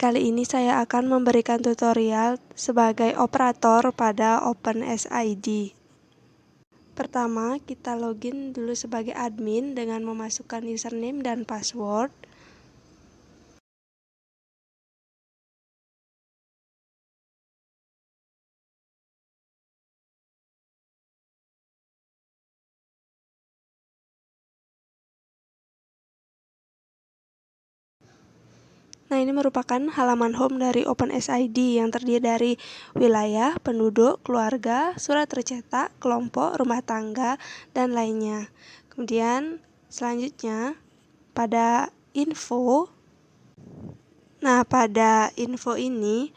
Kali ini saya akan memberikan tutorial sebagai operator pada OpenSID. Pertama, kita login dulu sebagai admin dengan memasukkan username dan password. Nah, ini merupakan halaman home dari OpenSID yang terdiri dari wilayah, penduduk, keluarga, surat tercetak, kelompok, rumah tangga, dan lainnya. Kemudian, selanjutnya, pada info. Nah, pada info ini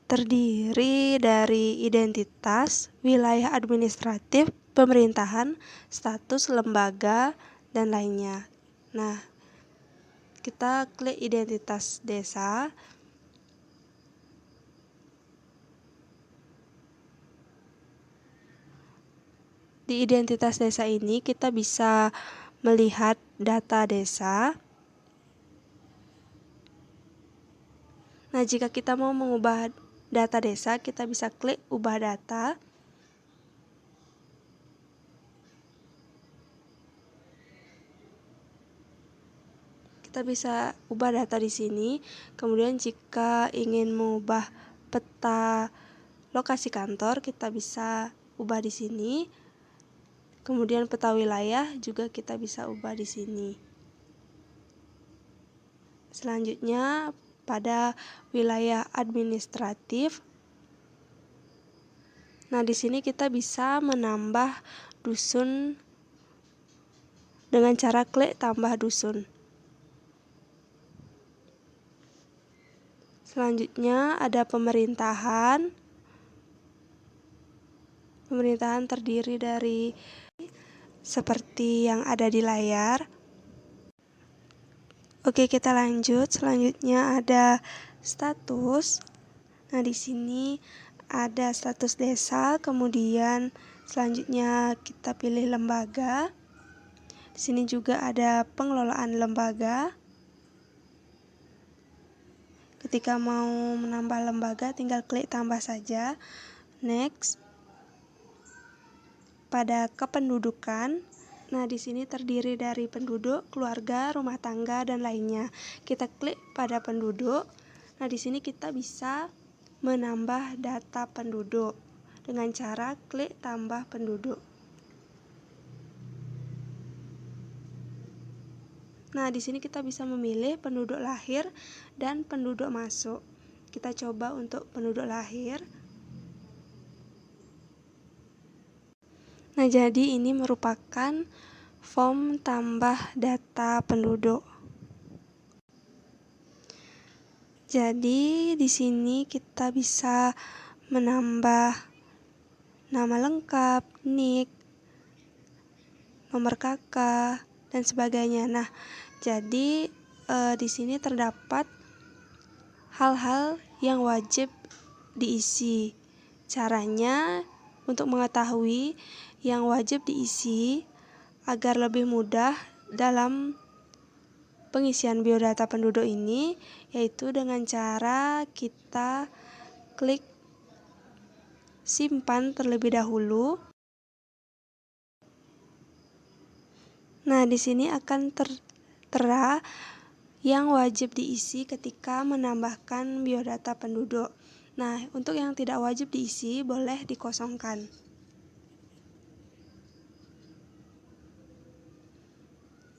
terdiri dari identitas, wilayah administratif, pemerintahan, status lembaga, dan lainnya. Nah, kita klik identitas desa. Di identitas desa ini kita bisa melihat data desa. Nah, jika kita mau mengubah data desa, kita bisa klik ubah data. Kita bisa ubah data di sini. Kemudian jika ingin mengubah peta lokasi kantor, kita bisa ubah di sini. Kemudian peta wilayah juga kita bisa ubah di sini. Selanjutnya pada wilayah administratif. Nah, di sini kita bisa menambah dusun dengan cara klik tambah dusun. Selanjutnya ada pemerintahan. Pemerintahan terdiri dari seperti yang ada di layar. Oke, kita lanjut. Selanjutnya ada status. Nah, di sini ada status desa, kemudian selanjutnya kita pilih lembaga. Di sini juga ada pengelolaan lembaga. Ketika mau menambah lembaga, tinggal klik tambah saja. Next. Pada kependudukan. Nah, di sini terdiri dari penduduk, keluarga, rumah tangga, dan lainnya. Kita klik pada penduduk. Nah, di sini kita bisa menambah data penduduk dengan cara klik tambah penduduk. Nah, di sini kita bisa memilih penduduk lahir dan penduduk masuk. Kita coba untuk penduduk lahir. Nah, jadi ini merupakan form tambah data penduduk. Jadi di sini kita bisa menambah nama lengkap, NIK, nomor KK, dan sebagainya. Nah, jadi di sini terdapat hal-hal yang wajib diisi. Caranya untuk mengetahui yang wajib diisi agar lebih mudah dalam pengisian biodata penduduk ini, yaitu dengan cara kita klik simpan terlebih dahulu. Nah, di sini akan tertera yang wajib diisi ketika menambahkan biodata penduduk. Nah, untuk yang tidak wajib diisi boleh dikosongkan.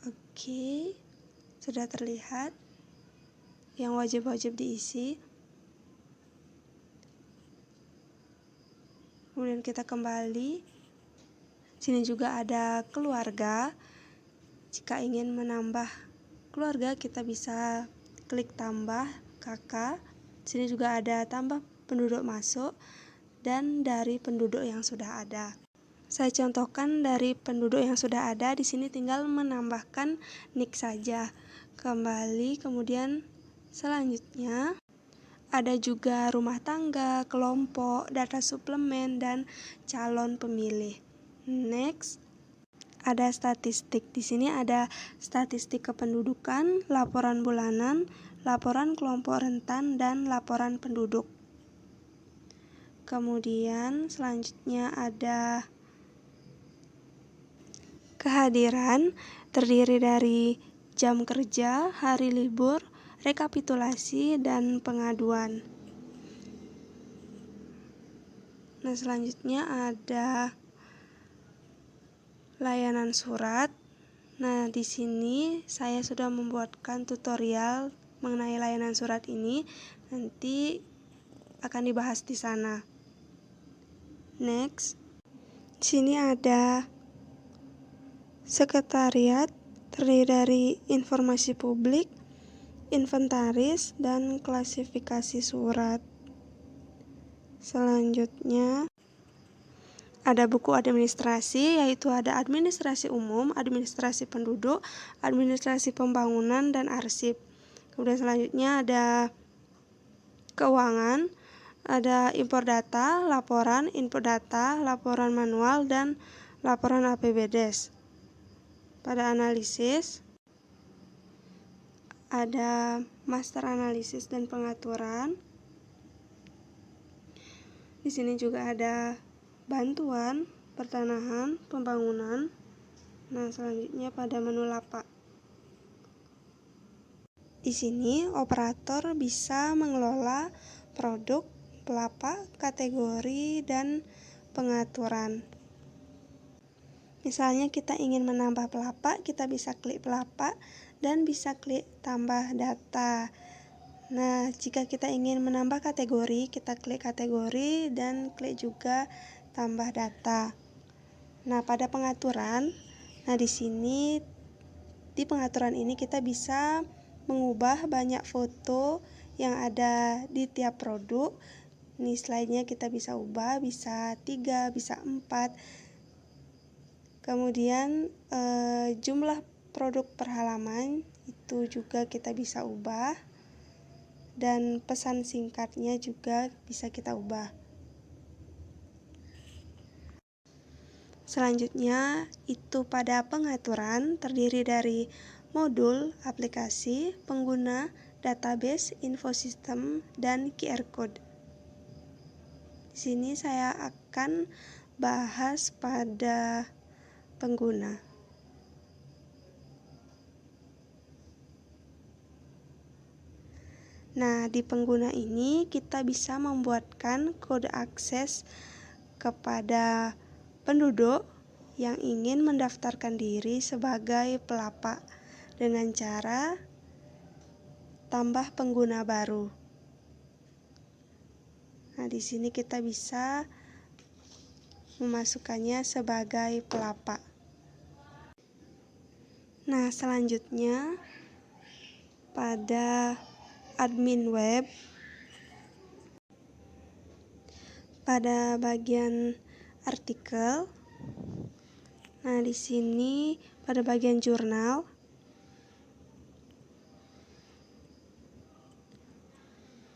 Oke, sudah terlihat yang wajib-wajib diisi. Kemudian kita kembali. Sini juga ada keluarga. Jika ingin menambah keluarga, kita bisa klik tambah KK. Sini juga ada tambah penduduk masuk dan dari penduduk yang sudah ada. Saya contohkan dari penduduk yang sudah ada. Di sini tinggal menambahkan NIK saja. Kembali, kemudian selanjutnya ada juga rumah tangga, kelompok, data suplemen, dan calon pemilih. Next. Ada statistik. Di sini ada statistik kependudukan, laporan bulanan, laporan kelompok rentan, dan laporan penduduk. Kemudian selanjutnya ada kehadiran, terdiri dari jam kerja, hari libur, rekapitulasi, dan pengaduan. Nah, selanjutnya ada layanan surat. Nah, di sini saya sudah membuatkan tutorial mengenai layanan surat ini. Nanti akan dibahas di sana. Next. Di sini ada sekretariat, terdiri dari informasi publik, inventaris, dan klasifikasi surat. Selanjutnya ada buku administrasi, yaitu ada administrasi umum, administrasi penduduk, administrasi pembangunan, dan arsip. Kemudian selanjutnya ada keuangan, ada impor data, laporan, input data, laporan manual, dan laporan APBDes. Pada analisis ada master analisis dan pengaturan. Di sini juga ada bantuan, pertanahan, pembangunan. Nah, selanjutnya pada menu lapak. Di sini operator bisa mengelola produk, pelapak, kategori, dan pengaturan. Misalnya kita ingin menambah pelapak, kita bisa klik pelapak dan bisa klik tambah data. Nah, jika kita ingin menambah kategori, kita klik kategori dan klik juga tambah data. Nah, pada pengaturan, di sini di pengaturan ini kita bisa mengubah banyak foto yang ada di tiap produk. Ini slide-nya kita bisa ubah, bisa 3, bisa 4. Kemudian jumlah produk per halaman itu juga kita bisa ubah, dan pesan singkatnya juga bisa kita ubah. Selanjutnya itu pada pengaturan, terdiri dari modul, aplikasi, pengguna, database, info sistem, dan QR code. Di sini saya akan bahas pada pengguna. Nah, di pengguna ini kita bisa membuatkan kode akses kepada penduduk yang ingin mendaftarkan diri sebagai pelapak dengan cara tambah pengguna baru. Nah, di sini kita bisa memasukkannya sebagai pelapak. Nah, selanjutnya pada admin web, pada bagian artikel. Nah, di sini pada bagian jurnal.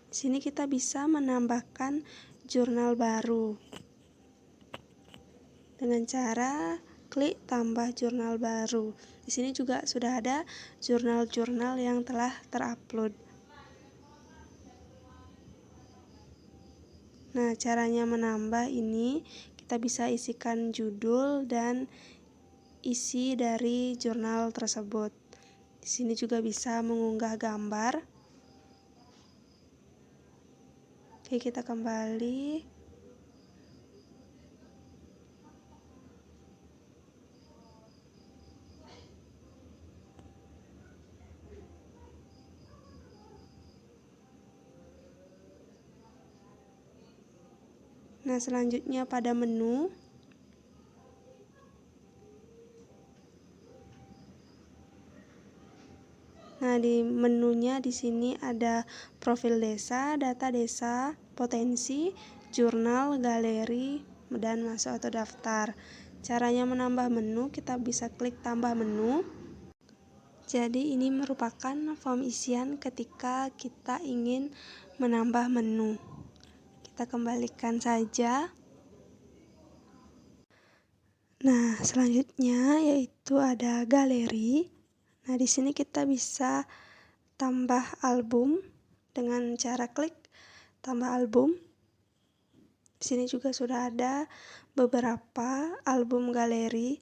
Di sini kita bisa menambahkan jurnal baru dengan cara klik tambah jurnal baru. Di sini juga sudah ada jurnal-jurnal yang telah terupload. Nah, caranya menambah ini kita bisa isikan judul dan isi dari jurnal tersebut. Di sini juga bisa mengunggah gambar. Oke, kita kembali. Nah, selanjutnya pada menu. Nah, di menunya di sini ada profil desa, data desa, potensi, jurnal, galeri, dan masuk atau daftar. Caranya menambah menu, kita bisa klik tambah menu. Jadi ini merupakan form isian ketika kita ingin menambah menu. Kita kembalikan saja. Nah, selanjutnya yaitu ada galeri. Nah, di sini kita bisa tambah album dengan cara klik tambah album. Di sini juga sudah ada beberapa album galeri.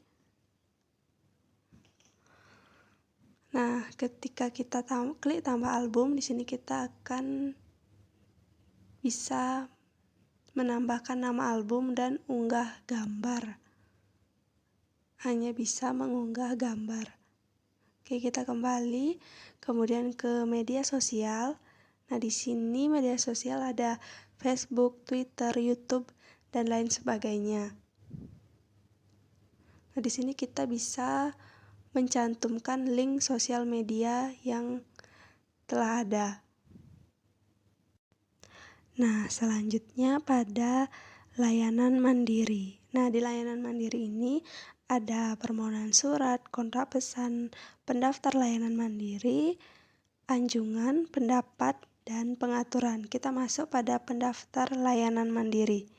Nah, ketika kita klik tambah album, di sini kita akan bisa menambahkan nama album dan unggah gambar. Hanya bisa mengunggah gambar. Oke, kita kembali kemudian ke media sosial. Nah, di sini media sosial ada Facebook, Twitter, YouTube, dan lain sebagainya. Nah, di sini kita bisa mencantumkan link sosial media yang telah ada. Nah, selanjutnya pada layanan mandiri. Nah, di layanan mandiri ini ada permohonan surat, kontrak pesan, pendaftar layanan mandiri, anjungan, pendapat, dan pengaturan. Kita masuk pada pendaftar layanan mandiri.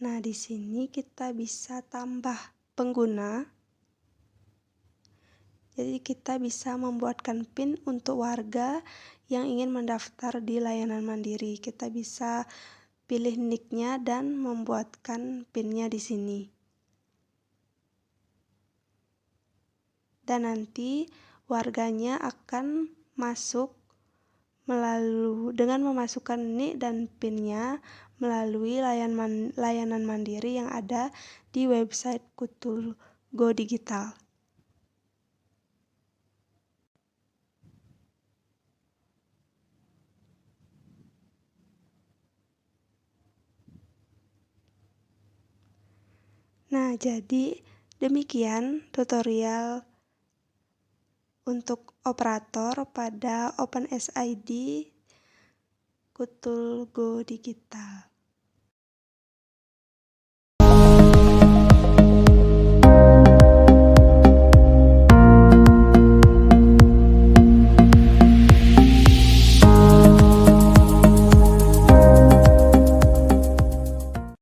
Nah, di sini kita bisa tambah pengguna. Jadi kita bisa membuatkan PIN untuk warga yang ingin mendaftar di layanan mandiri. Kita bisa pilih nick-nya dan membuatkan PIN-nya di sini. Dan nanti warganya akan masuk dengan memasukkan nick dan PIN-nya melalui layanan mandiri yang ada di website Kutul Go Digital. Nah, jadi demikian tutorial untuk operator pada OpenSID Kutul Go Digital.